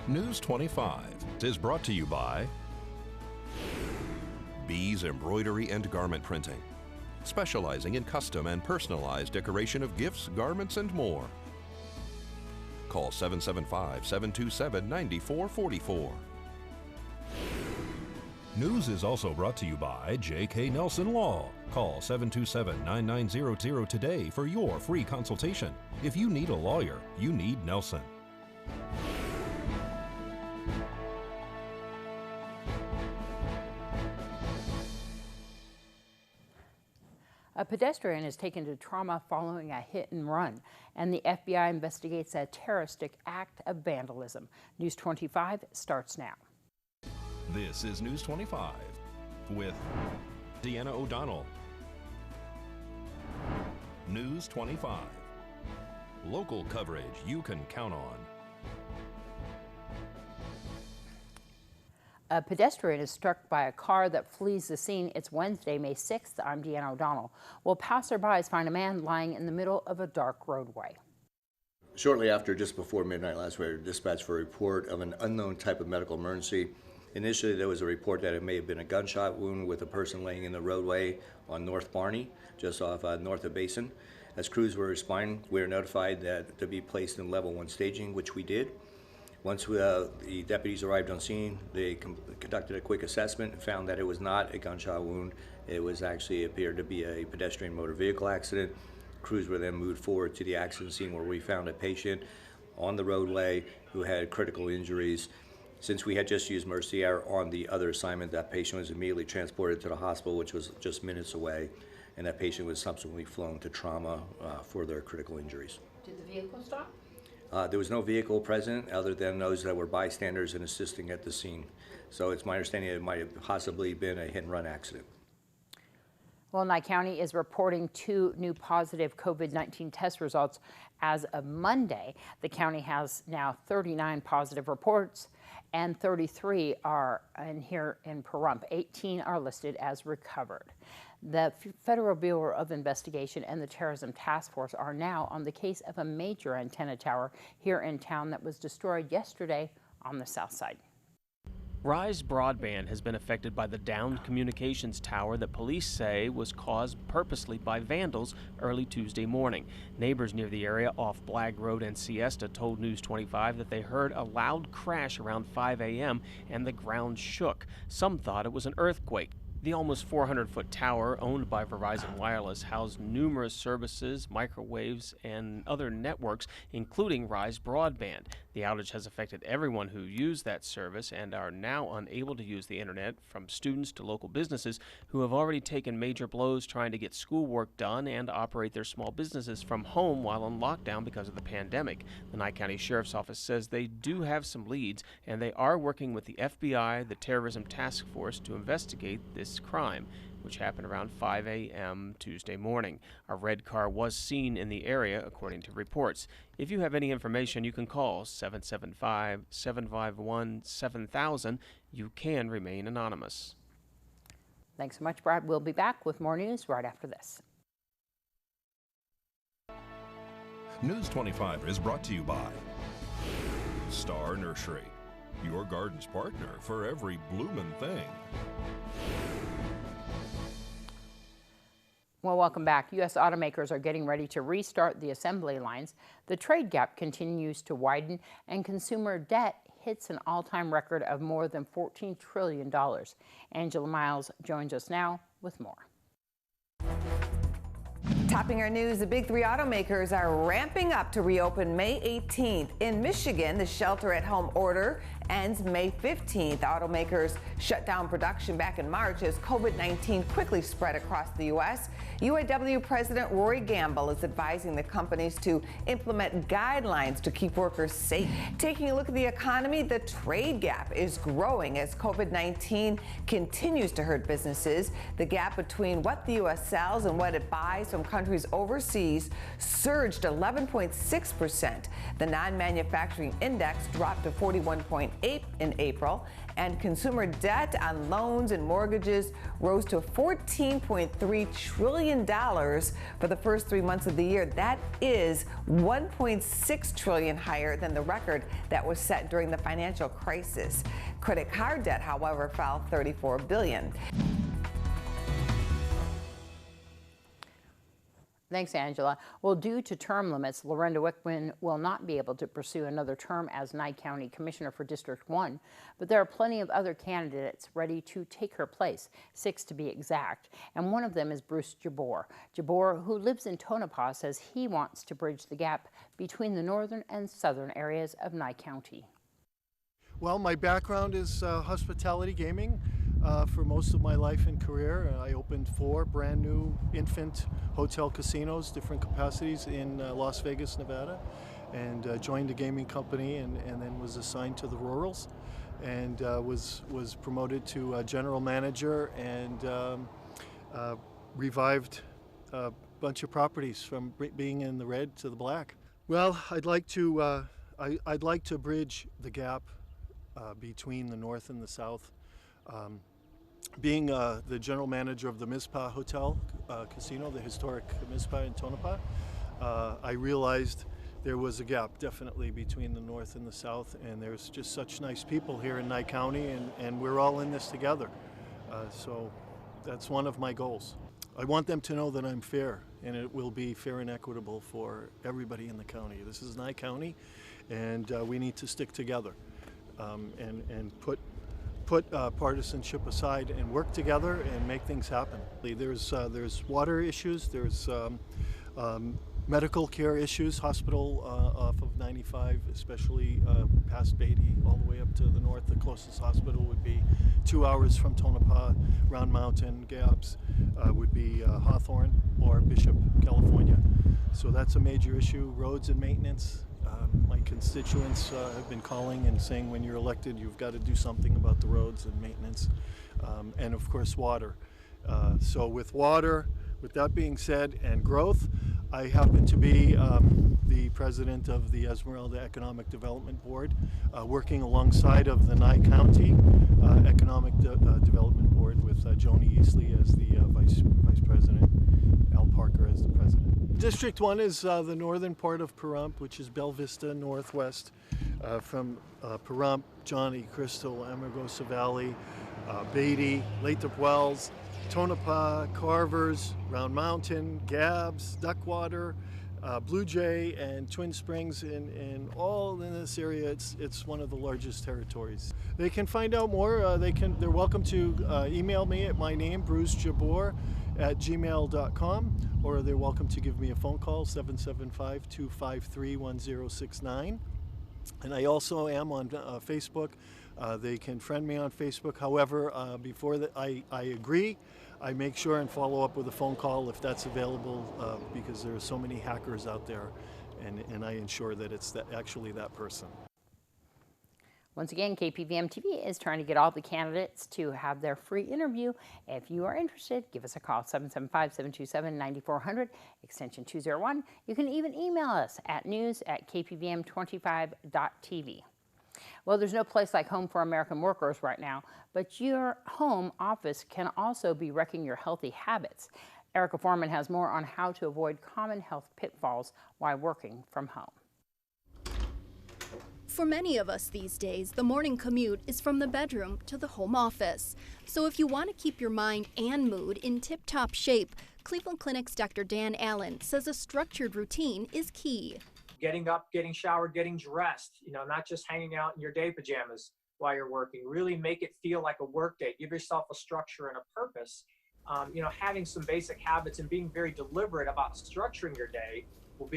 News 25 is brought to you by Bees Embroidery and Garment Printing, specializing in custom and personalized decoration of gifts, garments, and more. Call 775-727-9444. News is also brought to you by J.K. Nelson Law. Call 727-9900 today for your free consultation. If you need a lawyer, you need Nelson. A pedestrian is taken to trauma following a hit and run, and the FBI investigates a terroristic act of vandalism. News 25 starts now. This is News 25 with Deanna O'Donnell. News 25. Local coverage you can count on. A pedestrian is struck by a car that flees the scene. It's Wednesday, May 6th. I'm Deanna O'Donnell. Well, passerbys find a man lying in the middle of a dark roadway. Shortly after, just before midnight last week, we were dispatched for a report of an unknown type of medical emergency. Initially, there was a report that it may have been a gunshot wound with a person laying in the roadway on North Barney, just off north of Basin. As crews were responding, we were notified that to be placed in level 1 staging, which we did. Once the deputies arrived on scene, they conducted a quick assessment and found that it was not a gunshot wound. It was actually appeared to be a pedestrian motor vehicle accident. Crews were then moved forward to the accident scene where we found a patient on the roadway who had critical injuries. Since we had just used Mercy Air on the other assignment, that patient was immediately transported to the hospital, which was just minutes away, and that patient was subsequently flown to trauma for their critical injuries. Did the vehicle stop? There was no vehicle present other than those that were bystanders and assisting at the scene. So it's my understanding it might have possibly been a hit-and-run accident. Well, Nye County is reporting 2 new positive COVID-19 test results as of Monday. The county has now 39 positive reports, and 33 are here in Pahrump. 18 are listed as recovered. The Federal Bureau of Investigation and the Terrorism Task Force are now on the case of a major antenna tower here in town that was destroyed yesterday on the south side. Rise Broadband has been affected by the downed communications tower that police say was caused purposely by vandals early Tuesday morning. Neighbors near the area off Blagg Road and Siesta told News 25 that they heard a loud crash around 5 a.m. and the ground shook. Some thought it was an earthquake. The almost 400-foot tower, owned by Verizon Wireless, housed numerous services, microwaves, and other networks, including Rise Broadband. The outage has affected everyone who used that service and are now unable to use the internet, from students to local businesses who have already taken major blows trying to get schoolwork done and operate their small businesses from home while on lockdown because of the pandemic. The Nye County Sheriff's Office says they do have some leads, and they are working with the FBI, the Terrorism Task Force, to investigate this crime, which happened around 5 a.m. Tuesday morning. A red car was seen in the area, according to reports. If you have any information, you can call 775-751-7000. You can remain anonymous. Thanks so much, Brad. We'll be back with more news right after this. News 25 is brought to you by Star Nursery, your garden's partner for every bloomin' thing. Well, welcome back. U.S. automakers are getting ready to restart the assembly lines. The trade gap continues to widen, and consumer debt hits an all-time record of more than $14 trillion. Angela Miles joins us now with more. Topping our news, the big 3 automakers are ramping up to reopen May 18th. In Michigan, the shelter-at-home order ends May 15th. Automakers shut down production back in March as COVID-19 quickly spread across the U.S. UAW President Rory Gamble is advising the companies to implement guidelines to keep workers safe. Taking a look at the economy, the trade gap is growing as COVID-19 continues to hurt businesses. The gap between what the U.S. sells and what it buys from countries countries overseas surged 11.6%. The non-manufacturing index dropped to 41.8 in April, and consumer debt on loans and mortgages rose to $14.3 trillion for the first 3 months of the year. That is $1.6 trillion higher than the record that was set during the financial crisis. Credit card debt, however, fell $34 billion. Thanks, Angela. Well, due to term limits, Lorenda Wickman will not be able to pursue another term as Nye County Commissioner for District 1, but there are plenty of other candidates ready to take her place, 6 to be exact, and one of them is Bruce Jabbour. Jabbour, who lives in Tonopah, says he wants to bridge the gap between the northern and southern areas of Nye County. Well, my background is hospitality gaming. For most of my life and career, I opened 4 brand new infant hotel casinos, different capacities in Las Vegas, Nevada, and joined a gaming company and then was assigned to the rurals and was promoted to general manager and revived a bunch of properties from being in the red to the black. Well, I'd like to bridge the gap between the north and the south. Being the general manager of the Mizpah Hotel Casino, the historic Mizpah in Tonopah, I realized there was a gap definitely between the north and the south, and there's just such nice people here in Nye County, and we're all in this together. So that's one of my goals. I want them to know that I'm fair, and it will be fair and equitable for everybody in the county. This is Nye County, and we need to stick together and put partisanship aside and work together and make things happen. There's water issues, there's medical care issues, hospital off of 95, especially past Beatty, all the way up to the north. The closest hospital would be 2 hours from Tonopah. Round Mountain, Gabbs would be Hawthorne or Bishop, California. So that's a major issue. Roads and maintenance. My constituents have been calling and saying when you're elected you've got to do something about the roads and maintenance, and of course water. So with that being said, and growth, I happen to be the president of the Esmeralda Economic Development Board, working alongside of the Nye County Economic Development Board with Joni Easley as the vice president, Al Parker as the president. District 1 is the northern part of Pahrump, which is Bella Vista northwest, from Pahrump, Johnny, Crystal, Amargosa Valley, Beatty, Lathrop Wells, Tonopah, Carvers, Round Mountain, Gabbs, Duckwater, Blue Jay, and Twin Springs, and all in this area. It's one of the largest territories. They can find out more. They're welcome to email me at my name, Bruce Jabbour, @gmail.com, or they're welcome to give me a phone call, 775-253-1069. And I also am on Facebook. They can friend me on Facebook. However, before that, I agree. I make sure and follow up with a phone call if that's available, because there are so many hackers out there, and I ensure that it's actually that person. Once again, KPVM-TV is trying to get all the candidates to have their free interview. If you are interested, give us a call, 775-727-9400, extension 201. You can even email us at news@kpvm25.tv. Well, there's no place like home for American workers right now, but your home office can also be wrecking your healthy habits. Erica Foreman has more on how to avoid common health pitfalls while working from home. For many of us these days, the morning commute is from the bedroom to the home office. So if you want to keep your mind and mood in tip-top shape, Cleveland Clinic's Dr. Dan Allen says a structured routine is key. Getting up, getting showered, getting dressed, not just hanging out in your day pajamas while you're working. Really make it feel like a work day. Give yourself a structure and a purpose. Having some basic habits and being very deliberate about structuring your day will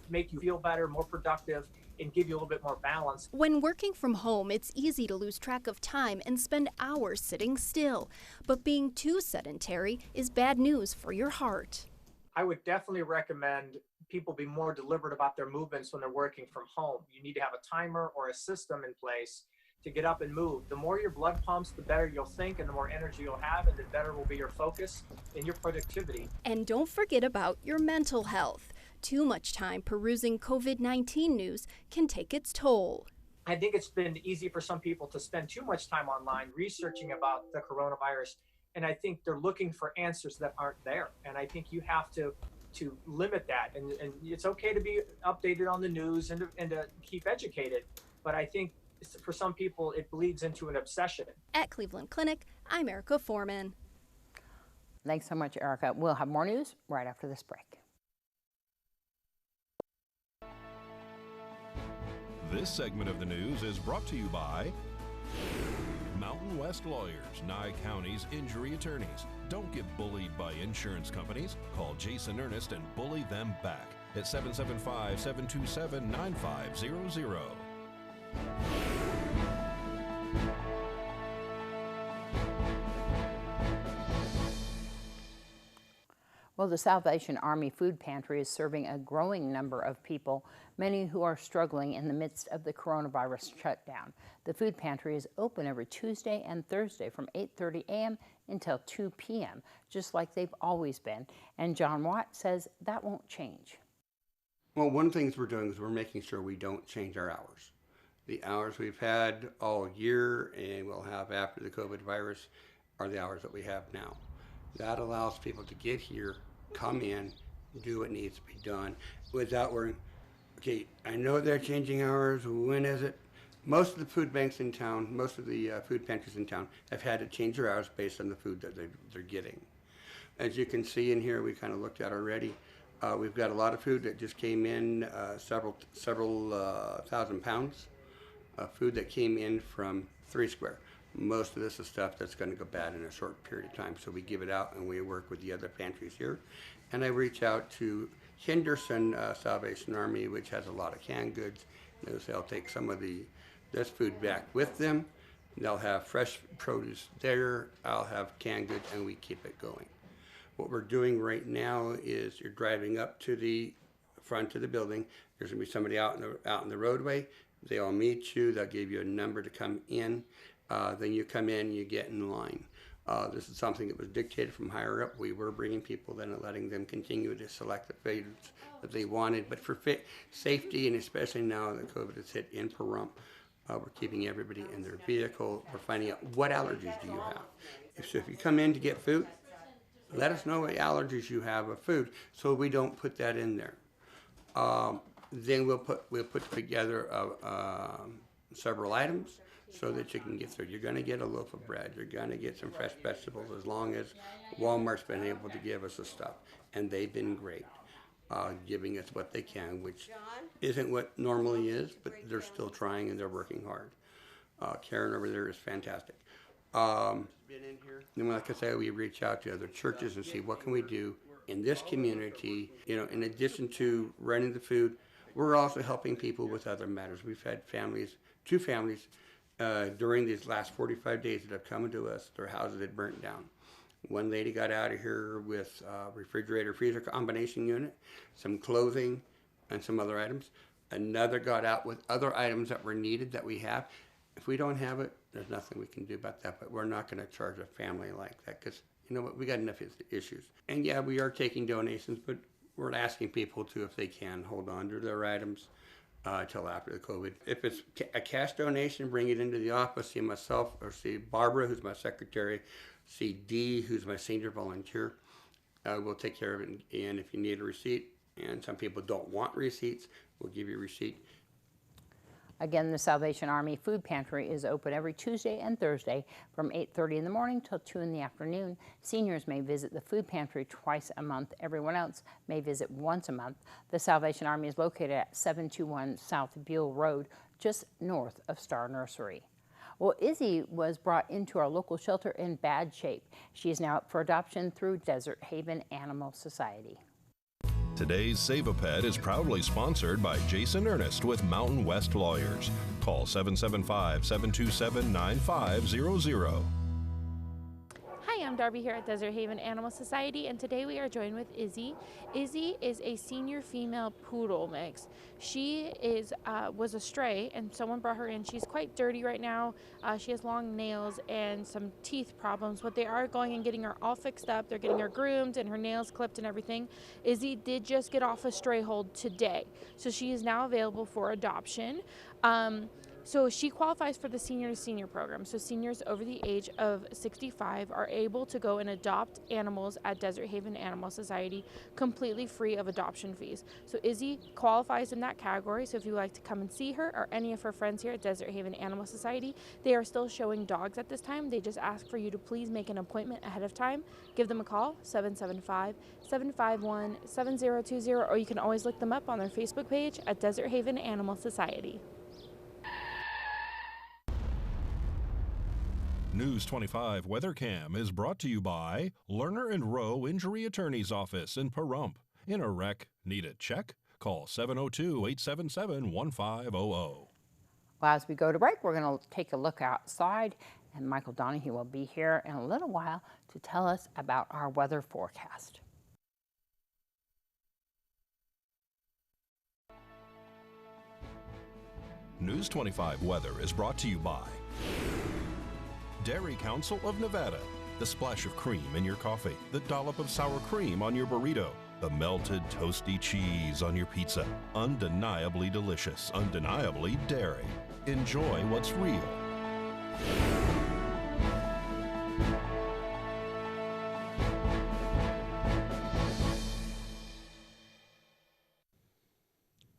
make you feel better, more productive, and give you a little bit more balance. When working from home, it's easy to lose track of time and spend hours sitting still. But being too sedentary is bad news for your heart. I would definitely recommend people be more deliberate about their movements when they're working from home. You need to have a timer or a system in place to get up and move. The more your blood pumps, the better you'll think, and the more energy you'll have, and the better will be your focus and your productivity. And don't forget about your mental health. Too much time perusing COVID-19 news can take its toll. I think it's been easy for some people to spend too much time online researching about the coronavirus, and I think they're looking for answers that aren't there. And I think you have to limit that. And it's okay to be updated on the news and to keep educated, but I think for some people it bleeds into an obsession. At Cleveland Clinic, I'm Erica Foreman. Thanks so much, Erica. We'll have more news right after this break. This segment of the news is brought to you by Mountain West Lawyers, Nye County's injury attorneys. Don't get bullied by insurance companies. Call Jason Ernest and bully them back at 775-727-9500. Well, the Salvation Army Food Pantry is serving a growing number of people, many who are struggling in the midst of the coronavirus shutdown. The food pantry is open every Tuesday and Thursday from 8:30 a.m. until 2 p.m., just like they've always been. And John Watt says that won't change. Well, one of the things we're doing is we're making sure we don't change our hours. The hours we've had all year and we'll have after the COVID virus are the hours that we have now. That allows people to get here, come in, do what needs to be done without worrying, okay, I know they're changing hours, when is it? Most of the food banks in town, most of the food pantries in town have had to change their hours based on the food that they're getting. As you can see in here, we kind of looked at already, we've got a lot of food that just came in, several thousand pounds of food that came in from 3 Square. Most of this is stuff that's going to go bad in a short period of time, so we give it out and we work with the other pantries here. And I reach out to Henderson Salvation Army, which has a lot of canned goods. They'll take some of this food back with them. They'll have fresh produce there. I'll have canned goods, and we keep it going. What we're doing right now is you're driving up to the front of the building. There's going to be somebody out in the roadway. They'll meet you. They'll give you a number to come in. Then you come in, you get in line. This is something that was dictated from higher up. We were bringing people then and letting them continue to select the foods that they wanted. But for safety, and especially now that COVID has hit in Pahrump, we're keeping everybody in their vehicle. We're finding out what allergies do you have. If you come in to get food, let us know what allergies you have of food so we don't put that in there. Then we'll put together several items so that you can get through. You're going to get a loaf of bread. You're going to get some fresh vegetables, as long as Walmart's been able to give us the stuff. And they've been great, giving us what they can, which isn't what normally is, but they're still trying and they're working hard. Karen over there is fantastic. And like I say, we reach out to other churches and see what can we do in this community. You know, in addition to running the food, we're also helping people with other matters. We've had two families, during these last 45 days that have come to us, their houses had burnt down. One lady got out of here with a refrigerator-freezer combination unit, some clothing, and some other items. Another got out with other items that were needed that we have. If we don't have it, there's nothing we can do about that, but we're not going to charge a family like that because, you know what, we got enough issues. And yeah, we are taking donations, but we're asking people to, if they can, hold on to their items till after the COVID. If it's a cash donation, bring it into the office, see myself, or see Barbara, who's my secretary, see Dee, who's my senior volunteer. We'll take care of it, and if you need a receipt, and some people don't want receipts, we'll give you a receipt. Again, the Salvation Army Food Pantry is open every Tuesday and Thursday from 8:30 in the morning till 2 in the afternoon. Seniors may visit the food pantry twice a month. Everyone else may visit once a month. The Salvation Army is located at 721 South Beale Road, just north of Star Nursery. Well, Izzy was brought into our local shelter in bad shape. She is now up for adoption through Desert Haven Animal Society. Today's Save a Pet is proudly sponsored by Jason Ernest with Mountain West Lawyers. Call 775-727-9500. Hi, I'm I'm Darby here at Desert Haven Animal Society, and today we are joined with Izzy. Izzy is a senior female poodle mix. She was a stray, and someone brought her in. She's quite dirty right now. She has long nails and some teeth problems, but they are going and getting her all fixed up. They're getting her groomed and her nails clipped and everything. Izzy did just get off a stray hold today, so she is now available for adoption. So she qualifies for the senior to senior program. So seniors over the age of 65 are able to go and adopt animals at Desert Haven Animal Society completely free of adoption fees. So Izzy qualifies in that category. So if you would like to come and see her or any of her friends here at Desert Haven Animal Society, they are still showing dogs at this time. They just ask for you to please make an appointment ahead of time. Give them a call, 775-751-7020, or you can always look them up on their Facebook page at Desert Haven Animal Society. News 25 Weather Cam is brought to you by Lerner and Rowe Injury Attorney's Office in Pahrump. In a wreck, need a check? Call 702-877-1500. Well, as we go to break, we're going to take a look outside, and Michael Donohue will be here in a little while to tell us about our weather forecast. News 25 Weather is brought to you by Dairy Council of Nevada. The splash of cream in your coffee, the dollop of sour cream on your burrito, the melted toasty cheese on your pizza. Undeniably delicious, undeniably dairy. Enjoy what's real.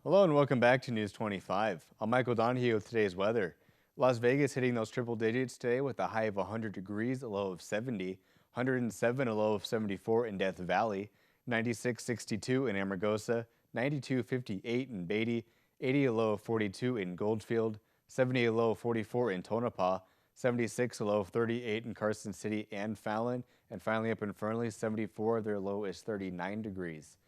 Hello and welcome back to News 25. I'm Michael Donohue with today's weather. Las Vegas hitting those triple digits today with a high of 100 degrees, a low of 70, 107, a low of 74 in Death Valley, 96.62 in Amargosa, 92.58 in Beatty, 80, a low of 42 in Goldfield, 70, a low of 44 in Tonopah, 76, a low of 38 in Carson City and Fallon, and finally up in Fernley, 74, their low is 39 degrees.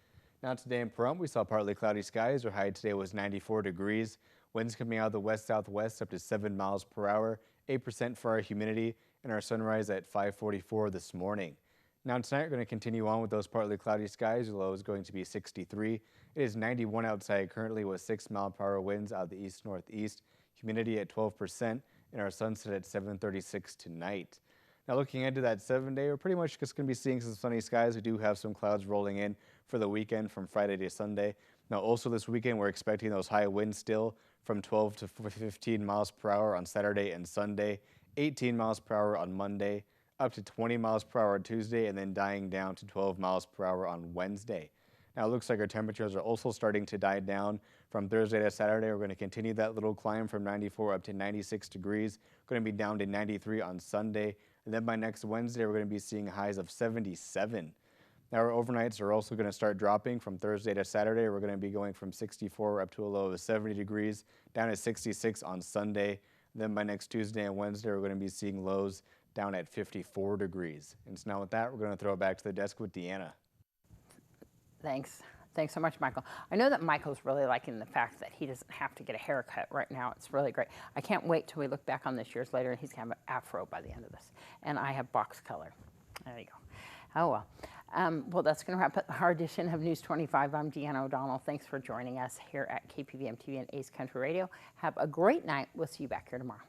Now today in Pahrump, we saw partly cloudy skies. Our high today was 94 degrees. Winds coming out of the west-southwest up to 7 miles per hour, 8% for our humidity, and our sunrise at 5:44 this morning. Now tonight we're going to continue on with those partly cloudy skies. Your low is going to be 63. It is 91 outside currently with 6-mile-per-hour winds out of the east-northeast, humidity at 12%, and our sunset at 7:36 tonight. Now looking into that 7-day, we're pretty much just going to be seeing some sunny skies. We do have some clouds rolling in for the weekend from Friday to Sunday. Now also this weekend we're expecting those high winds still from 12 to 15 miles per hour on Saturday and Sunday, 18 miles per hour on Monday, up to 20 miles per hour on Tuesday, and then dying down to 12 miles per hour on Wednesday. Now it looks like our temperatures are also starting to die down from Thursday to Saturday. We're going to continue that little climb from 94 up to 96 degrees. We're going to be down to 93 on Sunday. And then by next Wednesday, we're going to be seeing highs of 77. Now our overnights are also going to start dropping from Thursday to Saturday. We're going to be going from 64 up to a low of 70 degrees, down to 66 on Sunday. And then by next Tuesday and Wednesday, we're going to be seeing lows down at 54 degrees. And so now with that, we're going to throw it back to the desk with Deanna. Thanks. Thanks so much, Michael. I know that Michael's really liking the fact that he doesn't have to get a haircut right now. It's really great. I can't wait till we look back on this years later and he's going to have an afro by the end of this. And I have box color. There you go. Oh, well. Well, that's going to wrap up our edition of News 25. I'm Deanna O'Donnell. Thanks for joining us here at KPVM-TV and Ace Country Radio. Have a great night. We'll see you back here tomorrow.